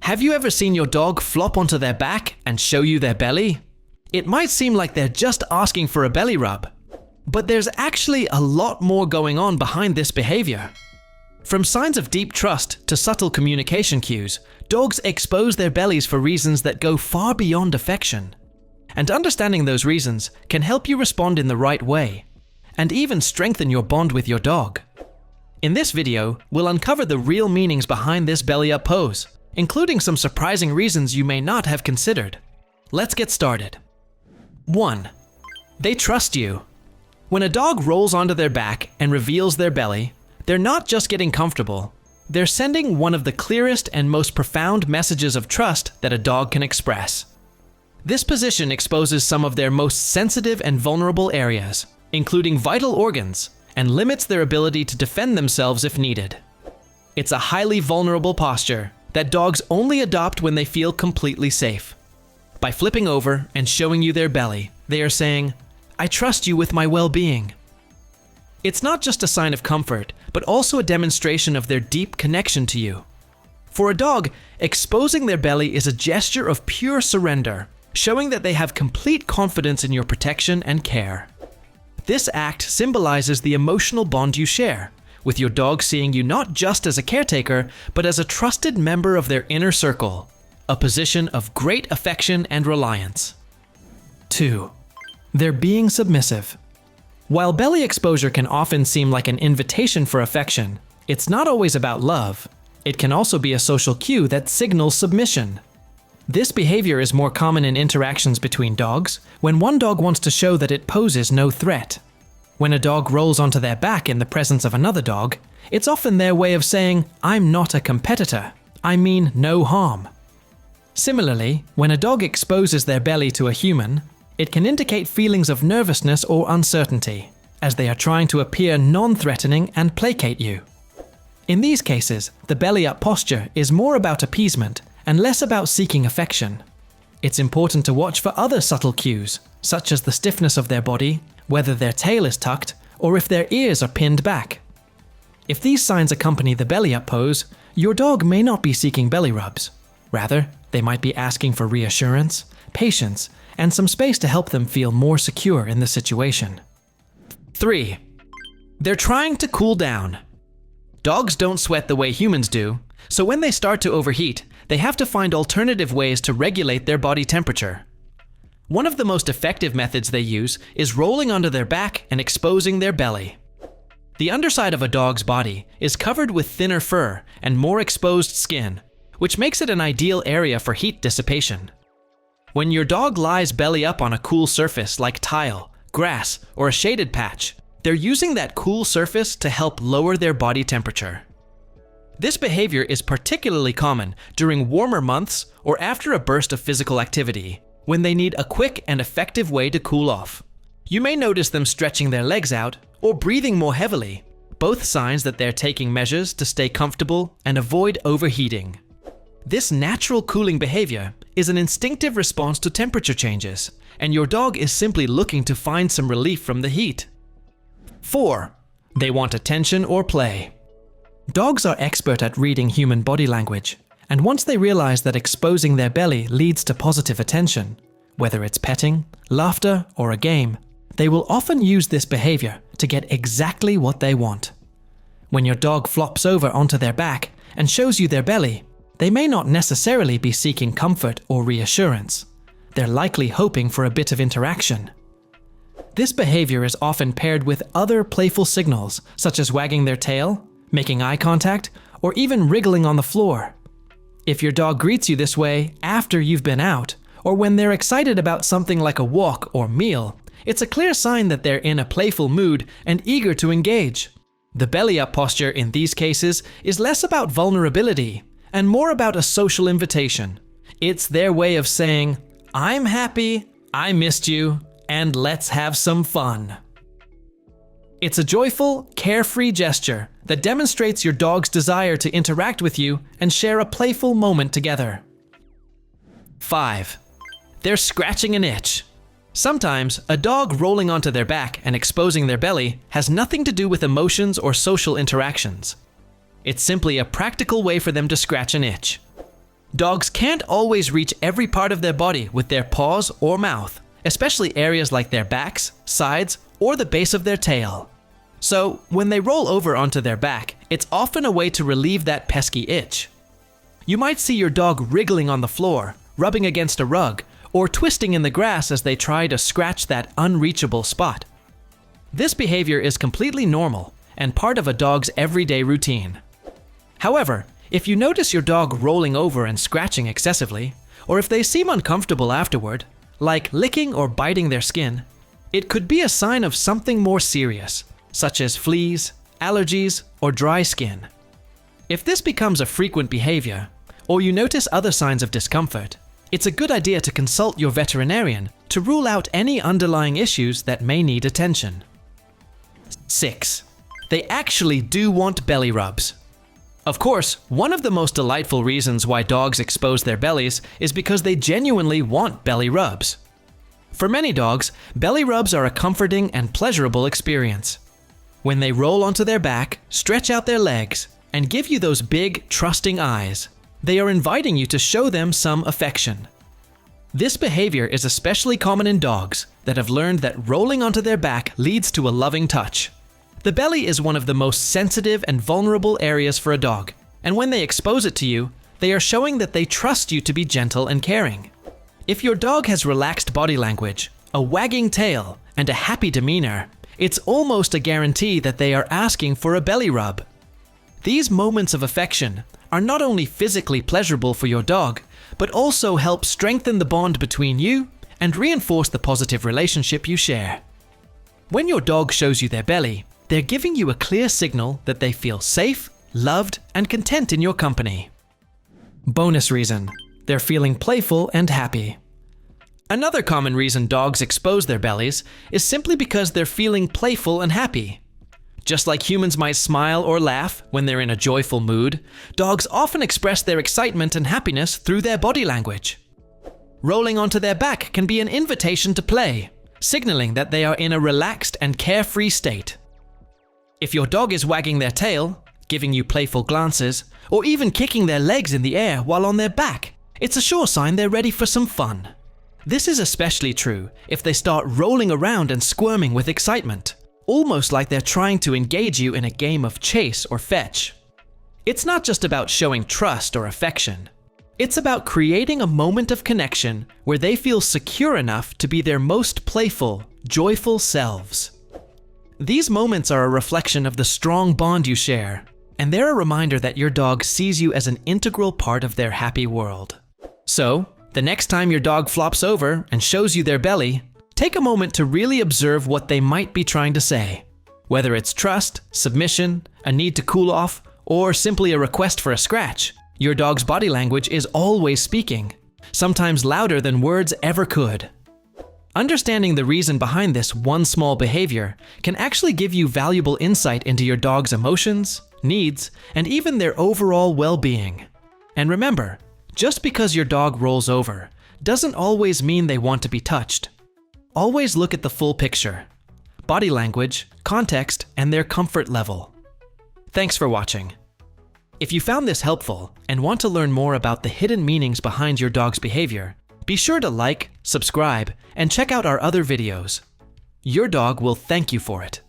Have you ever seen your dog flop onto their back and show you their belly? It might seem like they're just asking for a belly rub, but there's actually a lot more going on behind this behavior. From signs of deep trust to subtle communication cues, dogs expose their bellies for reasons that go far beyond affection. And understanding those reasons can help you respond in the right way, and even strengthen your bond with your dog. In this video, we'll uncover the real meanings behind this belly up pose, including some surprising reasons you may not have considered. Let's get started. 1. They trust you. When a dog rolls onto their back and reveals their belly, they're not just getting comfortable, they're sending one of the clearest and most profound messages of trust that a dog can express. This position exposes some of their most sensitive and vulnerable areas, including vital organs, and limits their ability to defend themselves if needed. It's a highly vulnerable posture that dogs only adopt when they feel completely safe. By flipping over and showing you their belly, they are saying, "I trust you with my well-being." It's not just a sign of comfort, but also a demonstration of their deep connection to you. For a dog, exposing their belly is a gesture of pure surrender, showing that they have complete confidence in your protection and care. This act symbolizes the emotional bond you share, with your dog seeing you not just as a caretaker, but as a trusted member of their inner circle, a position of great affection and reliance. 2. They're being submissive. While belly exposure can often seem like an invitation for affection, it's not always about love. It can also be a social cue that signals submission. This behavior is more common in interactions between dogs, when one dog wants to show that it poses no threat. When a dog rolls onto their back in the presence of another dog, it's often their way of saying, "I'm not a competitor. I mean no harm." Similarly, when a dog exposes their belly to a human, it can indicate feelings of nervousness or uncertainty, as they are trying to appear non-threatening and placate you. In these cases, the belly-up posture is more about appeasement and less about seeking affection. It's important to watch for other subtle cues, such as the stiffness of their body, whether their tail is tucked, or if their ears are pinned back. If these signs accompany the belly-up pose, your dog may not be seeking belly rubs. Rather, they might be asking for reassurance, patience, and some space to help them feel more secure in the situation. 3. They're trying to cool down. Dogs don't sweat the way humans do, so when they start to overheat, they have to find alternative ways to regulate their body temperature. One of the most effective methods they use is rolling onto their back and exposing their belly. The underside of a dog's body is covered with thinner fur and more exposed skin, which makes it an ideal area for heat dissipation. When your dog lies belly up on a cool surface like tile, grass, or a shaded patch, they're using that cool surface to help lower their body temperature. This behavior is particularly common during warmer months or after a burst of physical activity, when they need a quick and effective way to cool off. You may notice them stretching their legs out or breathing more heavily, both signs that they're taking measures to stay comfortable and avoid overheating. This natural cooling behavior is an instinctive response to temperature changes, and your dog is simply looking to find some relief from the heat. 4. They want attention or play. Dogs are expert at reading human body language, and once they realize that exposing their belly leads to positive attention, whether it's petting, laughter, or a game, they will often use this behavior to get exactly what they want. When your dog flops over onto their back and shows you their belly, they may not necessarily be seeking comfort or reassurance. They're likely hoping for a bit of interaction. This behavior is often paired with other playful signals, such as wagging their tail, making eye contact, or even wriggling on the floor. If your dog greets you this way after you've been out, or when they're excited about something like a walk or meal, it's a clear sign that they're in a playful mood and eager to engage. The belly-up posture in these cases is less about vulnerability and more about a social invitation. It's their way of saying, "I'm happy, I missed you, and let's have some fun." It's a joyful, carefree gesture that demonstrates your dog's desire to interact with you and share a playful moment together. 5. They're scratching an itch. Sometimes, a dog rolling onto their back and exposing their belly has nothing to do with emotions or social interactions. It's simply a practical way for them to scratch an itch. Dogs can't always reach every part of their body with their paws or mouth, especially areas like their backs, sides, or the base of their tail. So, when they roll over onto their back, it's often a way to relieve that pesky itch. You might see your dog wriggling on the floor, rubbing against a rug, or twisting in the grass as they try to scratch that unreachable spot. This behavior is completely normal and part of a dog's everyday routine. However, if you notice your dog rolling over and scratching excessively, or if they seem uncomfortable afterward, like licking or biting their skin, it could be a sign of something more serious, such as fleas, allergies, or dry skin. If this becomes a frequent behavior, or you notice other signs of discomfort, it's a good idea to consult your veterinarian to rule out any underlying issues that may need attention. 6. They actually do want belly rubs. Of course, one of the most delightful reasons why dogs expose their bellies is because they genuinely want belly rubs. For many dogs, belly rubs are a comforting and pleasurable experience. When they roll onto their back, stretch out their legs, and give you those big, trusting eyes, they are inviting you to show them some affection. This behavior is especially common in dogs that have learned that rolling onto their back leads to a loving touch. The belly is one of the most sensitive and vulnerable areas for a dog, and when they expose it to you, they are showing that they trust you to be gentle and caring. If your dog has relaxed body language, a wagging tail, and a happy demeanor, it's almost a guarantee that they are asking for a belly rub. These moments of affection are not only physically pleasurable for your dog, but also help strengthen the bond between you and reinforce the positive relationship you share. When your dog shows you their belly, they're giving you a clear signal that they feel safe, loved, and content in your company. Bonus reason: they're feeling playful and happy. Another common reason dogs expose their bellies is simply because they're feeling playful and happy. Just like humans might smile or laugh when they're in a joyful mood, dogs often express their excitement and happiness through their body language. Rolling onto their back can be an invitation to play, signaling that they are in a relaxed and carefree state. If your dog is wagging their tail, giving you playful glances, or even kicking their legs in the air while on their back, it's a sure sign they're ready for some fun. This is especially true if they start rolling around and squirming with excitement, almost like they're trying to engage you in a game of chase or fetch. It's not just about showing trust or affection. It's about creating a moment of connection where they feel secure enough to be their most playful, joyful selves. These moments are a reflection of the strong bond you share, and they're a reminder that your dog sees you as an integral part of their happy world. So, the next time your dog flops over and shows you their belly, take a moment to really observe what they might be trying to say. Whether it's trust, submission, a need to cool off, or simply a request for a scratch, your dog's body language is always speaking, sometimes louder than words ever could. Understanding the reason behind this one small behavior can actually give you valuable insight into your dog's emotions, needs, and even their overall well-being. And remember, just because your dog rolls over doesn't always mean they want to be touched. Always look at the full picture: body language, context, and their comfort level. Thanks for watching. If you found this helpful and want to learn more about the hidden meanings behind your dog's behavior, be sure to like, subscribe, and check out our other videos. Your dog will thank you for it.